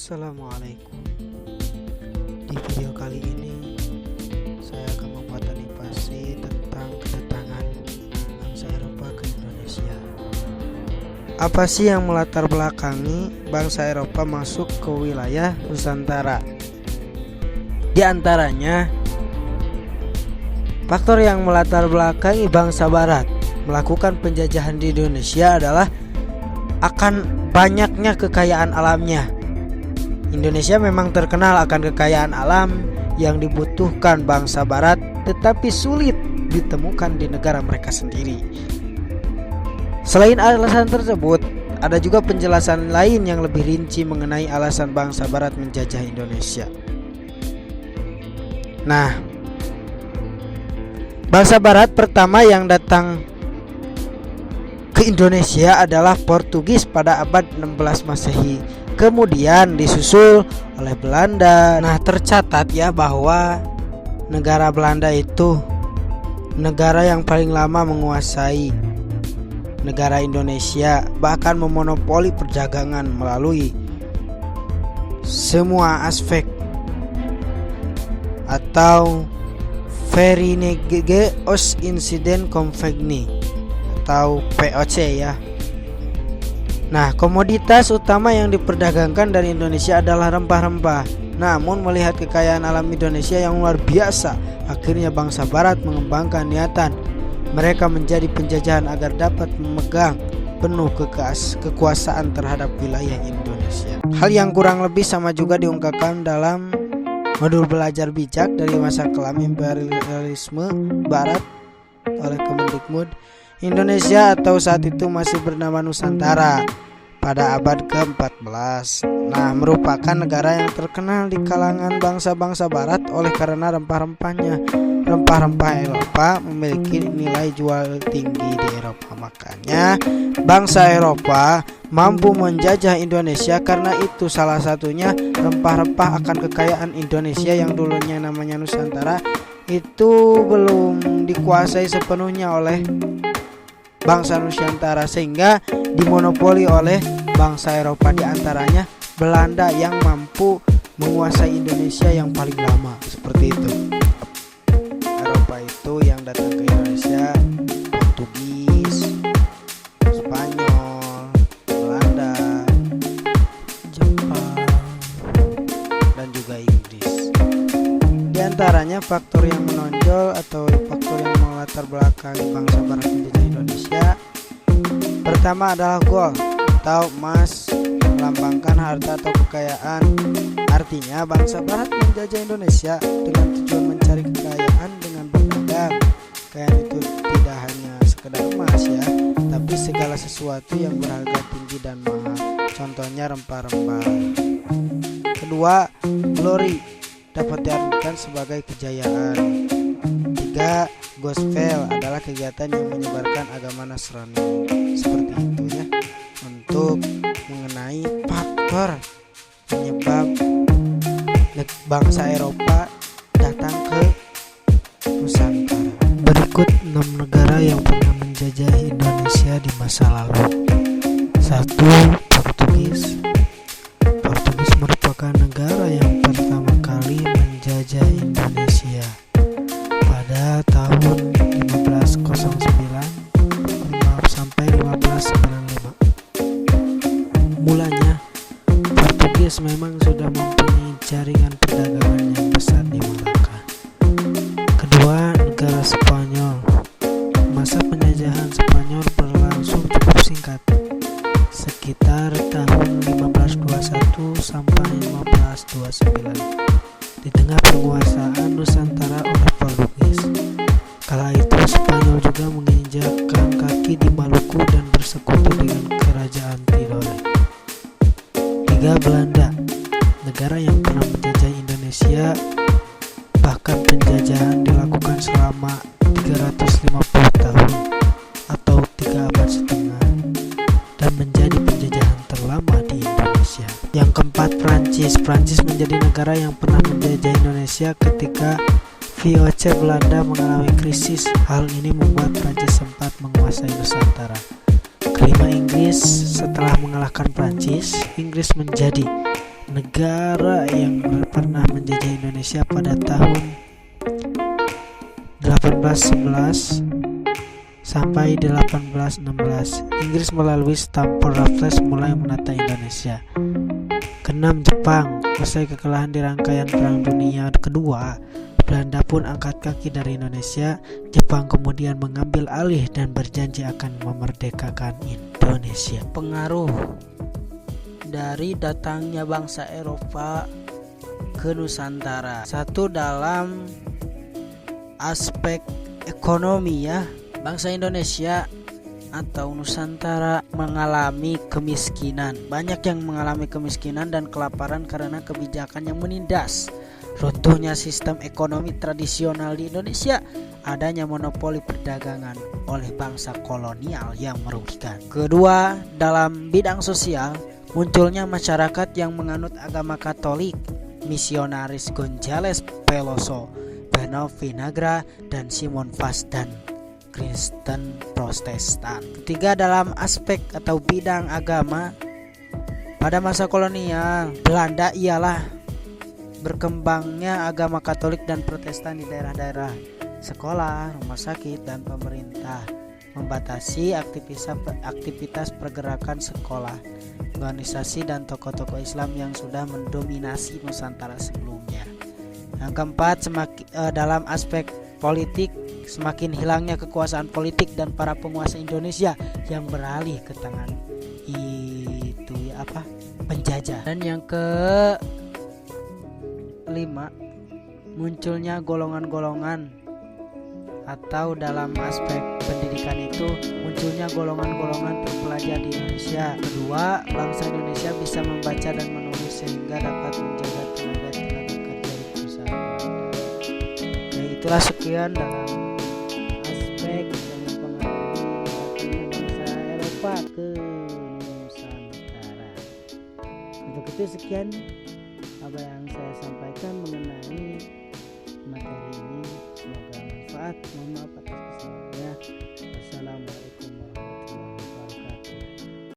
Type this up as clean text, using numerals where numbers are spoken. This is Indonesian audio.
Assalamualaikum. Di video kali ini saya akan membuat animasi tentang kedatangan bangsa Eropa ke Indonesia. Apa sih yang melatar belakangi bangsa Eropa masuk ke wilayah Nusantara? Di antaranya, faktor yang melatar belakangi bangsa Barat melakukan penjajahan di Indonesia adalah akan banyaknya kekayaan alamnya. Indonesia memang terkenal akan kekayaan alam yang dibutuhkan bangsa Barat, tetapi sulit ditemukan di negara mereka sendiri. Selain alasan tersebut, ada juga penjelasan lain yang lebih rinci mengenai alasan bangsa Barat menjajah Indonesia. Nah, bangsa Barat pertama yang datang ke Indonesia adalah Portugis pada abad 16 Masehi. Kemudian disusul oleh Belanda. Nah, tercatat ya bahwa negara Belanda itu negara yang paling lama menguasai negara Indonesia, bahkan memonopoli perdagangan melalui semua aspek atau Verenigde Oost-Indische Compagnie atau VOC ya. Nah, komoditas utama yang diperdagangkan dari Indonesia adalah rempah-rempah. Namun melihat kekayaan alam Indonesia yang luar biasa, akhirnya bangsa Barat mengembangkan niatan mereka menjadi penjajahan agar dapat memegang penuh kekuasaan terhadap wilayah Indonesia. Hal yang kurang lebih sama juga diungkapkan dalam modul belajar bijak dari masa kelam imperialisme Barat oleh Kemendikbud. Indonesia atau saat itu masih bernama Nusantara pada abad ke-14. Nah, merupakan negara yang terkenal di kalangan bangsa-bangsa Barat oleh karena rempah-rempahnya. Rempah-rempah Eropa memiliki nilai jual tinggi di Eropa. Makanya bangsa Eropa mampu menjajah Indonesia karena itu salah satunya rempah-rempah akan kekayaan Indonesia yang dulunya namanya Nusantara itu belum dikuasai sepenuhnya oleh bangsa Nusantara, sehingga dimonopoli oleh bangsa Eropa, di antaranya Belanda yang mampu menguasai Indonesia yang paling lama. Seperti itu. Eropa itu yang datang ke Indonesia Portugis, Spanyol, Belanda, Jepang, dan juga Inggris. Di antaranya faktor yang menonjol atau faktor yang melatar belakangi bangsa Barat menjajah Indonesia, pertama adalah gold atau emas, melambangkan harta atau kekayaan. Artinya bangsa Barat menjajah Indonesia dengan tujuan mencari kekayaan dengan berdagang. Kekayaan itu tidak hanya sekedar emas ya, tapi segala sesuatu yang berharga tinggi dan mahal. Contohnya rempah-rempah. Kedua, glory dapat diartikan sebagai kejayaan. Tiga, gospel adalah kegiatan yang menyebarkan agama Nasrani. Seperti itu ya. Untuk mengenai faktor penyebab bangsa Eropa datang ke Nusantara. Berikut 6 negara yang pernah menjajah Indonesia di masa lalu. 1. Portugis. Portugis merupakan negara yang pertama kali menjajah Indonesia pada tahun 1509 sampai 1595. Mulanya Portugis memang sudah mempunyai jaringan perdagangan yang besar di Malaka. Kedua, negara Spanyol. Masa penjajahan Spanyol berlangsung cukup singkat, sekitar tahun 1521 sampai 1529. Di tengah penguasaan Nusantara oleh Portugis. Kala itu Spanyol juga menginjakkan kaki di Maluku dan bersekutu dengan kerajaan Tidore. 3. Belanda, negara yang pernah menjajah Indonesia, bahkan penjajahan dilakukan selama 350 tahun atau 3 abad setengah dan menjadi penjajahan terlama di Indonesia. Yang keempat, Prancis. Prancis menjadi negara yang pernah menjajah Indonesia ketika VOC Belanda mengalami krisis. Hal ini membuat Prancis sempat menguasai Nusantara. Kelima, Inggris. Setelah mengalahkan Prancis, Inggris menjadi negara yang pernah menjajah Indonesia pada tahun 1811 sampai 1816. Inggris melalui Stamford Raffles mulai menata Indonesia. Keenam, Jepang. Usai kekalahan di rangkaian Perang Dunia Kedua, Belanda pun angkat kaki dari Indonesia. Jepang kemudian mengambil alih dan berjanji akan memerdekakan Indonesia. Pengaruh dari datangnya bangsa Eropa ke Nusantara. Satu, dalam aspek ekonomi ya. Bangsa Indonesia atau Nusantara mengalami kemiskinan. Banyak yang mengalami kemiskinan dan kelaparan karena kebijakan yang menindas. Runtuhnya sistem ekonomi tradisional di Indonesia, adanya monopoli perdagangan oleh bangsa kolonial yang merugikan. Kedua, dalam bidang sosial, munculnya masyarakat yang menganut agama Katolik, misionaris Gonzales Peloso, Bernal Vinagra, dan Simon Vaz, dan Kristen Protestan. Ketiga, dalam aspek atau bidang agama, pada masa kolonial Belanda ialah berkembangnya agama Katolik dan Protestan di daerah-daerah. Sekolah, rumah sakit, dan pemerintah membatasi aktivitas pergerakan sekolah, organisasi, dan tokoh-tokoh Islam yang sudah mendominasi Nusantara sebelumnya. Yang keempat, dalam aspek politik, semakin hilangnya kekuasaan politik dan para penguasa Indonesia yang beralih ke tangan penjajah. Dan yang kelima, munculnya golongan-golongan, atau dalam aspek pendidikan itu munculnya golongan-golongan terpelajar di Indonesia. Kedua, bangsa Indonesia bisa membaca dan menulis sehingga dapat menjaga tenaga kerja di perusahaan. Ya, itulah sekian dalam aspek yang mempengaruhi bangsa Eropa ke Nusantara. Untuk itu sekian apa yang saya sampaikan mengenai materi ini. Semoga manfaat. Mohon maaf atas